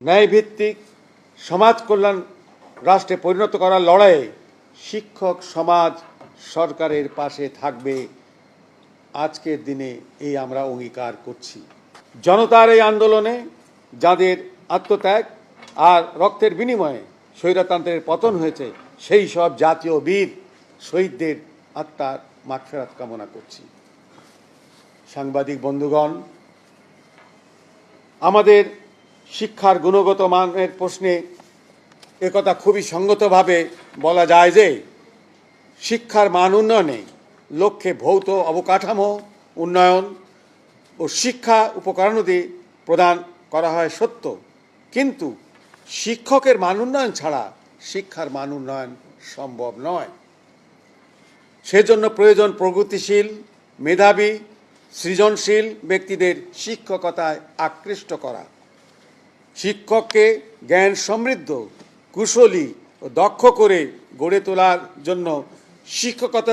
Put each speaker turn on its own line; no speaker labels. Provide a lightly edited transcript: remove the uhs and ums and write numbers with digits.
ন্যায়ভিত্তিক সমাজ কল্যাণ রাষ্ট্রে পরিণত করার লড়াইয়ে শিক্ষক সমাজ সরকারের পাশে থাকবে। আজকের দিনে এই আমরা অঙ্গীকার করছি। জনতার এই আন্দোলনে যাদের আত্মত্যাগ আর রক্তের বিনিময়ে স্বৈরতন্ত্রের পতন হয়েছে, সেই সব জাতীয় বীর শহীদদের আত্মার মাগফিরাত কামনা করছি। সাংবাদিক বন্ধুগণ, আমাদের শিক্ষার গুণগত মানের প্রশ্নে একথা খুবই সঙ্গতভাবে বলা যায় যে শিক্ষার মান উন্নয়নে লক্ষ্যে ভৌত অবকাঠামো উন্নয়ন ও শিক্ষা উপকরণাদি প্রদান করা হয় সত্য, কিন্তু শিক্ষকের মান উন্নয়ন ছাড়া শিক্ষার মান উন্নয়ন সম্ভব নয়। সেজন্য প্রয়োজন প্রগতিশীল, মেধাবী, সৃজনশীল ব্যক্তিদের শিক্ষকতায় আকৃষ্ট করা। শিক্ষককে জ্ঞান সমৃদ্ধ, কুশলী ও দক্ষ করে গড়ে তোলার জন্য শিক্ষকতা